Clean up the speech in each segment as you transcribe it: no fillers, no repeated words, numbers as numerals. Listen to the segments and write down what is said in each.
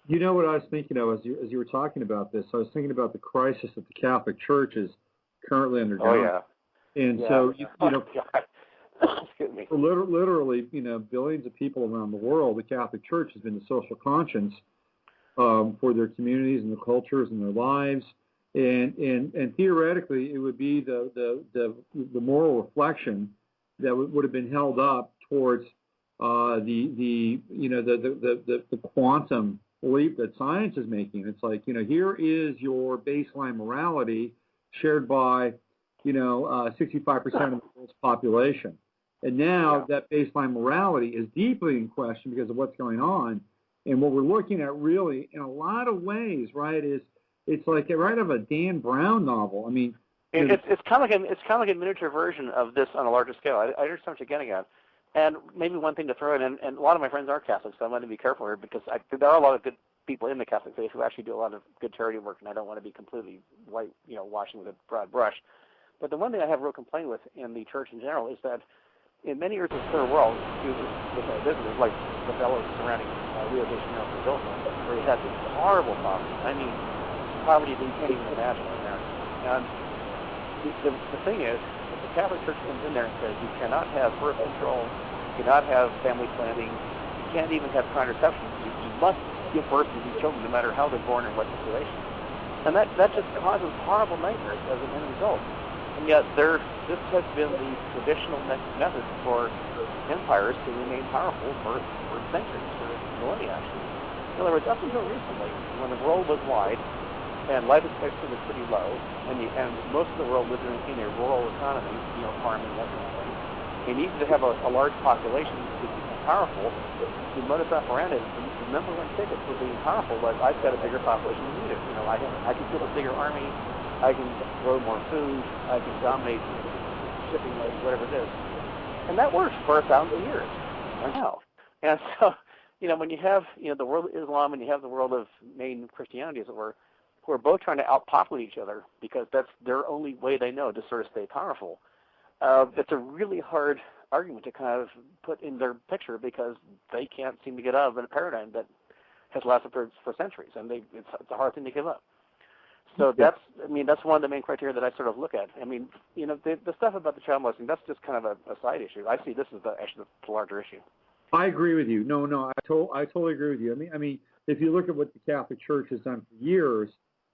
You know what I was thinking of as you were talking about this? I was thinking about the crisis that the Catholic Church is currently Oh undergoing. yeah. And Yeah. so, you know, Excuse me. for literally, you know, billions of people around the world, the Catholic Church has been the social conscience for their communities and their cultures and their lives. And theoretically, it would be the moral reflection that would have been held up towards the quantum leap that science is making. It's like, you know, here is your baseline morality shared by 65% of the world's population. And now that baseline morality is deeply in question because of what's going on. And what we're looking at really, in a lot of ways, right, is it's like right of a Dan Brown novel. I mean, it's kind of like a miniature version of this on a larger scale. I understand what you're getting at. And maybe one thing to throw in, and a lot of my friends are Catholics, so I'm going to be careful here because there are a lot of good people in the Catholic faith who actually do a lot of good charity work, and I don't want to be completely washing with a broad brush. But the one thing I have a real complaint with in the church in general is that in many areas of the third world, businesses like the fellows surrounding Rio de Janeiro, Brazil, where you have this horrible poverty. I mean, poverty that you can't even imagine in America. And the thing is, if the Catholic Church comes in there and says you cannot have birth control, you cannot have family planning, you can't even have contraception, you must give birth to these children no matter how they're born and what situation. And that just causes horrible nightmares as an end result. And yet this has been the traditional method for empires to remain powerful for centuries, for millennia actually. In other words, up until recently, when the world was wide and life expectancy was pretty low, and most of the world lived in a rural economy, farming, that kind of thing, you needed to have a large population to become powerful. The modus operandi, the number one ticket for being powerful was I've got a bigger population than you do. I can build a bigger army. I can grow more food, I can dominate shipping lanes, whatever it is. And that works for 1,000 years or now. And so, when you have, the world of Islam and you have the world of main Christianity, as it were, who are both trying to outpopulate each other because that's their only way they know to sort of stay powerful, it's a really hard argument to kind of put in their picture because they can't seem to get out of a paradigm that has lasted for centuries, and it's a hard thing to give up. So that's one of the main criteria that I sort of look at. I mean, the stuff about the child molesting, that's just kind of a side issue. I see this as actually the larger issue. I agree with you. No, I totally agree with you. I mean, if you look at what the Catholic Church has done for years,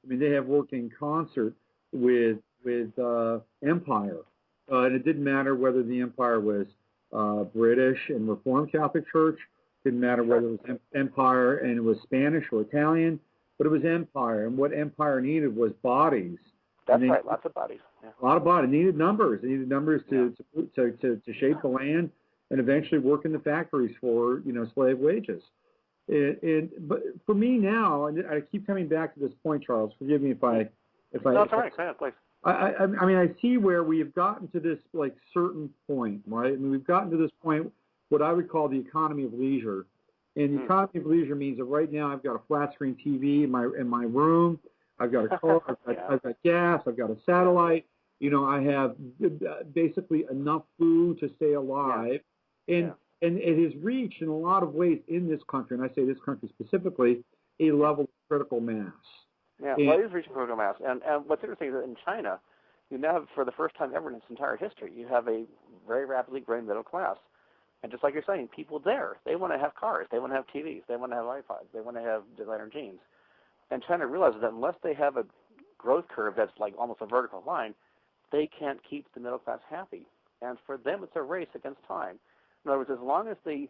they have worked in concert with empire, and it didn't matter whether the empire was British and Reformed Catholic Church. Didn't matter whether it was empire and it was Spanish or Italian. But it was empire, and what empire needed was bodies. That's right, lots of bodies. Yeah. A lot of bodies. It needed numbers. It needed numbers to shape the land and eventually work in the factories for slave wages. But for me now, and I keep coming back to this point, Charles. Forgive me if I. No, it's all right. Go ahead, please. I see where we have gotten to this certain point, right? We've gotten to this point, what I would call the economy of leisure. And the economy of leisure means that right now I've got a flat screen TV in my room. I've got a car. I've got gas. I've got a satellite. I have basically enough food to stay alive. And it has reached in a lot of ways in this country, and I say this country specifically, a level of critical mass. Yeah, well, it is reaching critical mass. And what's interesting is that in China, you now have, for the first time ever in its entire history, you have a very rapidly growing middle class. And just like you're saying, people there, they want to have cars, they want to have TVs, they want to have iPods, they want to have designer jeans. And China realizes that unless they have a growth curve that's like almost a vertical line, they can't keep the middle class happy. And for them, it's a race against time. In other words, as long as the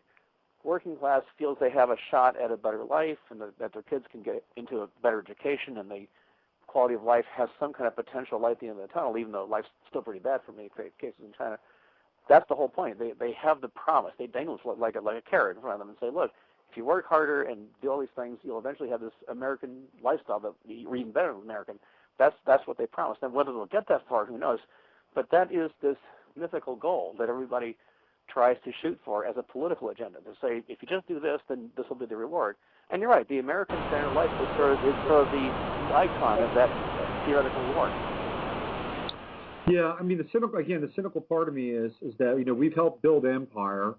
working class feels they have a shot at a better life and that their kids can get into a better education and the quality of life has some kind of potential light at the end of the tunnel, even though life's still pretty bad for many cases in China, that's the whole point. They have the promise. They dangle it like a carrot in front of them and say, look, if you work harder and do all these things, you'll eventually have this American lifestyle that you're even better than American. That's what they promise. And whether they'll get that far, who knows? But that is this mythical goal that everybody tries to shoot for as a political agenda, to say, if you just do this, then this will be the reward. And you're right, the American standard of life is sort of the icon of that theoretical reward. Yeah, the cynical part of me is that we've helped build empire,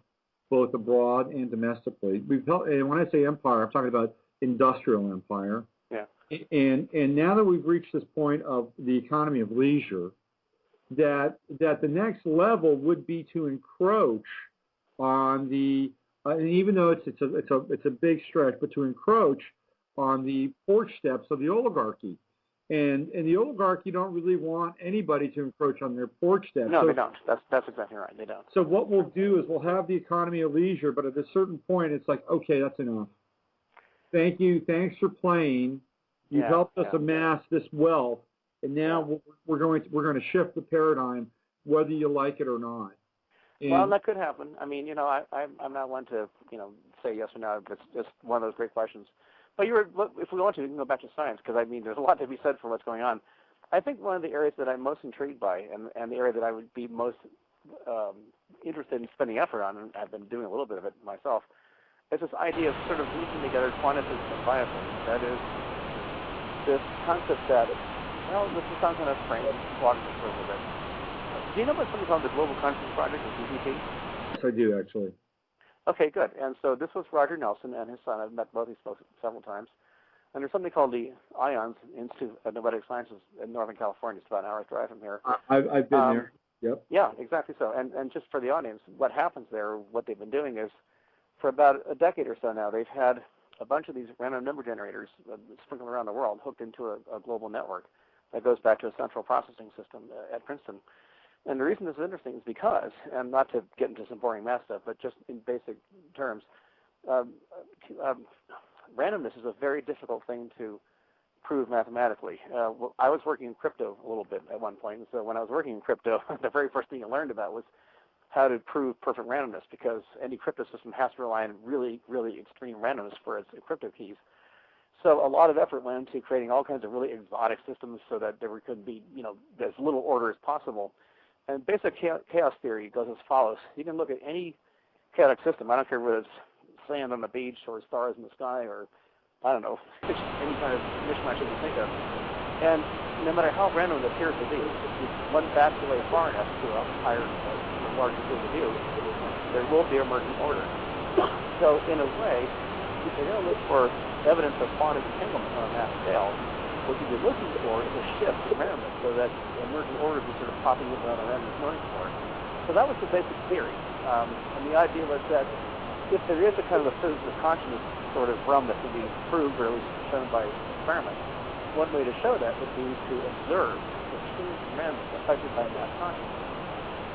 both abroad and domestically. We've helped, and when I say empire, I'm talking about industrial empire. Yeah. And now that we've reached this point of the economy of leisure, that the next level would be to encroach on the and even though it's a big stretch, but to encroach on the porch steps of the oligarchy. And the oligarchy don't really want anybody to encroach on their porch steps. No, they don't. That's exactly right. They don't. So what we'll do is we'll have the economy of leisure, but at a certain point, it's like, okay, that's enough. Thank you. Thanks for playing. You've helped us amass this wealth, and now we're going to shift the paradigm, whether you like it or not. And well, that could happen. I mean, I'm not one to say yes or no. It's just one of those great questions. But if we want to, we can go back to science, because I mean, there's a lot to be said for what's going on. I think one of the areas that I'm most intrigued by, and the area that I would be most interested in spending effort on, and I've been doing a little bit of it myself, is this idea of sort of linking together quantity and biases. That is, this concept that, well, this is some kind of frame, walking for a little bit. Do you know about something called the Global Consciousness Project, or GCP? yes, I do, actually. Okay, good. And so this was Roger Nelson and his son. I've met both these folks several times. And there's something called the IONS Institute of Noetic Sciences in Northern California. It's about an hour's drive from here. I've been there. Yep. Yeah, exactly so. And just for the audience, what happens there, what they've been doing is, for about a decade or so now, they've had a bunch of these random number generators sprinkled around the world, hooked into a global network that goes back to a central processing system at Princeton. And the reason this is interesting is because, and not to get into some boring math stuff, but just in basic terms, randomness is a very difficult thing to prove mathematically. I was working in crypto a little bit at one point, and so when I was working in crypto, the very first thing I learned about was how to prove perfect randomness, because any crypto system has to rely on really, really extreme randomness for its crypto keys. So a lot of effort went into creating all kinds of really exotic systems so that there could be, as little order as possible. And basic chaos theory goes as follows. You can look at any chaotic system. I don't care whether it's sand on the beach or stars in the sky or, I don't know, any kind of mishmash you can think of. And no matter how random it appears to be, if one backs away far enough to a higher, larger field of view, there will be emergent order. So in a way, if you're going to look for evidence of quantum entanglement on a mass scale, what you'd be looking for is a shift in randomness, so that emergent orders are sort of popping up on a randomness noise floor. So that was the basic theory. And the idea was that if there is a kind of a physics of consciousness sort of realm that can be proved or at least shown by experiment, one way to show that would be to observe the change in randomness affected by mass consciousness.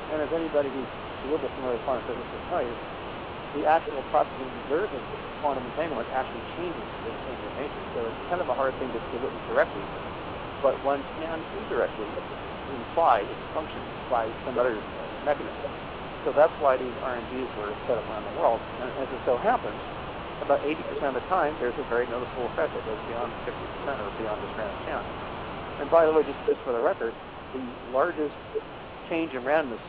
And as anybody who's a little bit familiar with quantum physics will tell you, the actual process of observing quantum entanglement actually changes the change of nature. So it's kind of a hard thing to witness directly, but one can indirectly imply its function by some other mechanism. So that's why these RMBs were set up around the world. And as it so happens, about 80% of the time, there's a very noticeable effect that goes beyond 50% or beyond this random chance. And by the way, just for the record, the largest change in randomness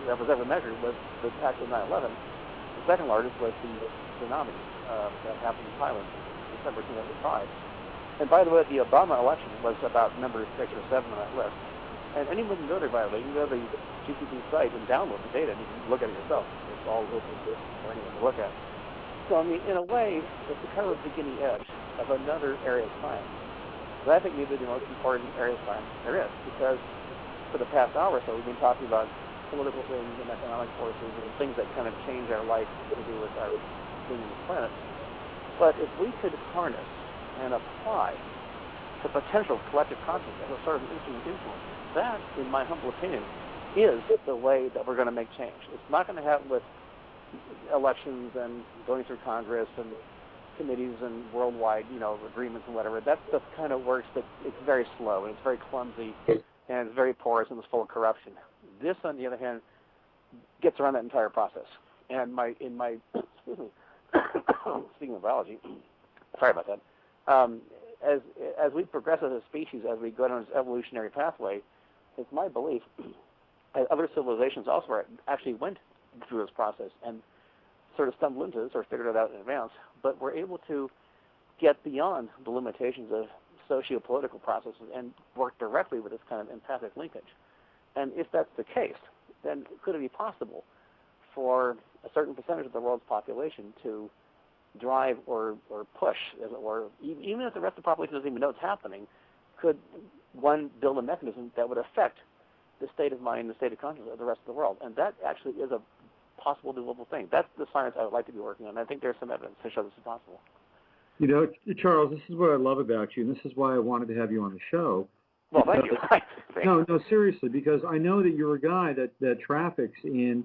that was ever measured was actually 9/11. The second largest was the tsunami that happened in Thailand in December 2005. And by the way, the Obama election was about number 6 or 7 on that list. And anyone can go there, by the way. You can go to the GCP site and download the data, and you can look at it yourself. It's all open for anyone to look at. So, I mean, in a way, it's the kind of beginning edge of another area of science. But I think maybe the most important area of science there is, because for the past hour or so, we've been talking about political things and economic forces and things that kind of change our life to do with our being on the planet. But if we could harness and apply the potential of collective consciousness as a sort of instrument influence, that, in my humble opinion, is the way that we're going to make change. It's not going to happen with elections and going through Congress and committees and worldwide, agreements and whatever. That stuff kind of works, but it's very slow and it's very clumsy and it's very porous and it's full of corruption. This, on the other hand, gets around that entire process. And in my speaking of biology, sorry about that. As we progress as a species, as we go down this evolutionary pathway, it's my belief that other civilizations elsewhere actually went through this process and sort of stumbled into this or figured it out in advance, but we're able to get beyond the limitations of socio-political processes and work directly with this kind of empathic linkage. And if that's the case, then could it be possible for a certain percentage of the world's population to drive or push, as it were, even if the rest of the population doesn't even know it's happening, could one build a mechanism that would affect the state of mind, the state of consciousness of the rest of the world? And that actually is a possible doable thing. That's the science I would like to be working on. I think there's some evidence to show this is possible. You know, Charles, this is what I love about you, and this is why I wanted to have you on the show. Well, thank you. No, seriously, because I know that you're a guy that traffics in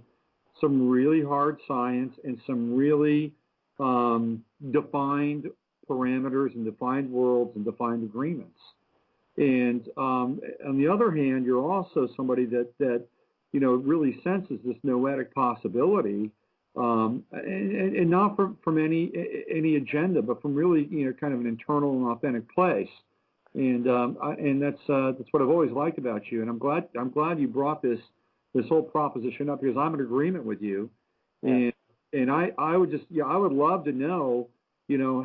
some really hard science and some really defined parameters and defined worlds and defined agreements. And on the other hand, you're also somebody that you know really senses this noetic possibility, and not from any agenda, but from really kind of an internal and authentic place. And that's what I've always liked about you. And I'm glad you brought this whole proposition up, because I'm in agreement with you. Yeah. And I would love to know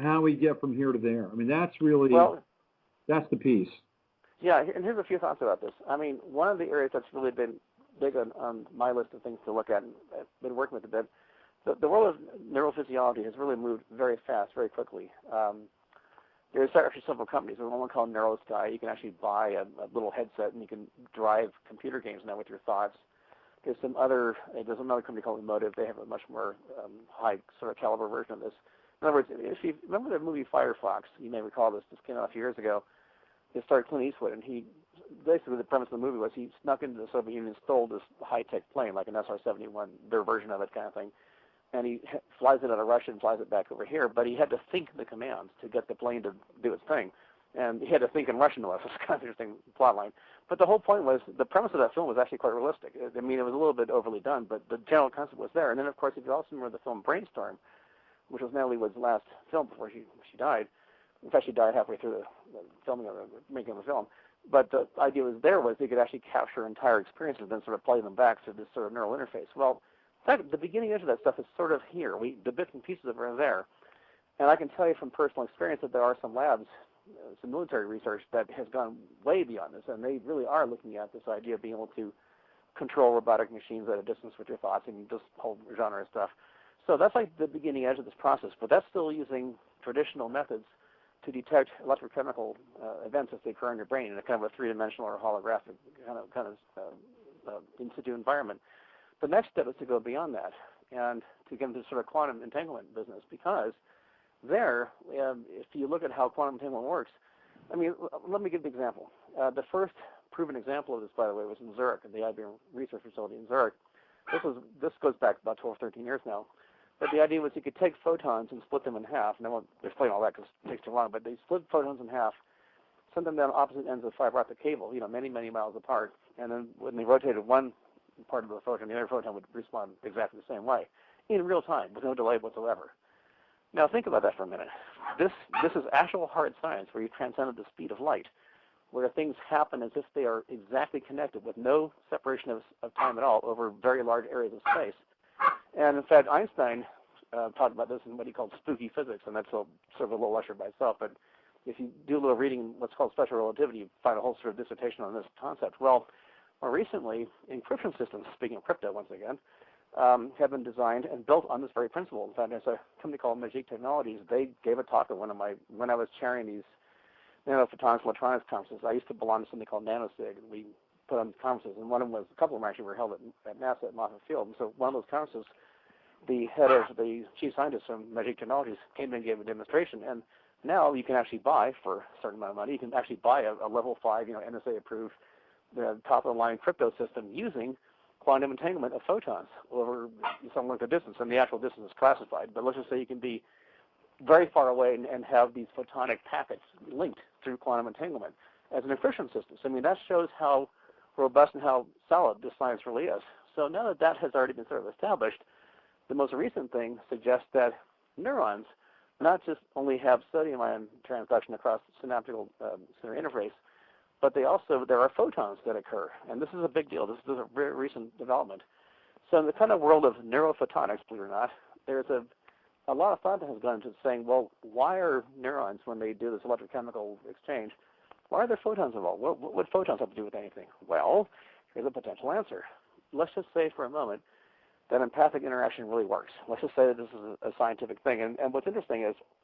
how we get from here to there. I mean, that's really that's the piece. Yeah, and here's a few thoughts about this. I mean, one of the areas that's really been big on my list of things to look at, and I've been working with a bit, the world of neurophysiology has really moved very fast, very quickly. There's actually several companies. There's one called NeuroSky. You can actually buy a little headset, and you can drive computer games now with your thoughts. There's another company called MONDO. They have a much more high sort of caliber version of this. In other words, if you remember the movie Firefox, you may recall this. This came out a few years ago. It starred Clint Eastwood, and basically the premise of the movie was he snuck into the Soviet Union and stole this high-tech plane, like an SR-71, their version of it kind of thing. And he flies it out of Russia and flies it back over here, but he had to think the commands to get the plane to do its thing. And he had to think in Russian, no less. It's kind of an interesting plot line. But the whole point was, the premise of that film was actually quite realistic. I mean, it was a little bit overly done, but the general concept was there. And then, of course, if you also remember the film Brainstorm, which was Natalie Wood's last film before she died. In fact, she died halfway through the filming of making of the film. But the idea was they could actually capture entire experiences and then sort of play them back to this sort of neural interface. Well, the beginning edge of that stuff is sort of here. The bits and pieces of it are there. And I can tell you from personal experience that there are some labs, some military research that has gone way beyond this, and they really are looking at this idea of being able to control robotic machines at a distance with your thoughts and this whole genre of stuff. So that's like the beginning edge of this process, but that's still using traditional methods to detect electrochemical events as they occur in your brain in a kind of a three-dimensional or holographic kind of in situ environment. The next step is to go beyond that and to get into sort of quantum entanglement business, because there, if you look at how quantum entanglement works, I mean, let me give an example. The first proven example of this, by the way, was in Zurich, at the IBM research facility in Zurich. This goes back about 12, 13 years now. But the idea was you could take photons and split them in half. And I won't explain all that because it takes too long. But they split photons in half, sent them down opposite ends of the fiber optic cable, many, many miles apart. And then when they rotated one part of the photon, the other photon would respond exactly the same way in real time with no delay whatsoever. Now think about that for a minute. This is actual hard science where you transcended the speed of light, where things happen as if they are exactly connected with no separation of time at all over very large areas of space. And in fact, Einstein talked about this in what he called spooky physics, and that's sort of a little lecture by itself. But if you do a little reading in what's called special relativity, you find a whole sort of dissertation on this concept. Well, more recently, encryption systems, speaking of crypto once again, have been designed and built on this very principle. In fact, there's a company called Magic Technologies. They gave a talk at when I was chairing these nanophotonics electronics conferences. I used to belong to something called Nano Tech, and we put on conferences, and a couple of them actually were held at NASA at Moffett Field. And so one of those conferences, the head of the chief scientist from Magic Technologies came in and gave a demonstration. And now you can actually buy, for a certain amount of money, you can actually buy a level 5, NSA approved, the top of the line crypto system using quantum entanglement of photons over some length of distance. And the actual distance is classified, but let's just say you can be very far away and have these photonic packets linked through quantum entanglement as an encryption system. So I mean, that shows how robust and how solid this science really is. So now that that has already been sort of established, the most recent thing suggests that neurons not just only have sodium ion transduction across the synaptical center interface, but there are photons that occur. And this is a big deal. This is a very recent development. So in the kind of world of neurophotonics, believe it or not, there's a lot of thought that has gone into saying, well, why are neurons, when they do this electrochemical exchange, why are there photons involved? What would photons have to do with anything? Well, here's a potential answer. Let's just say for a moment that empathic interaction really works. Let's just say that this is a scientific thing. And what's interesting is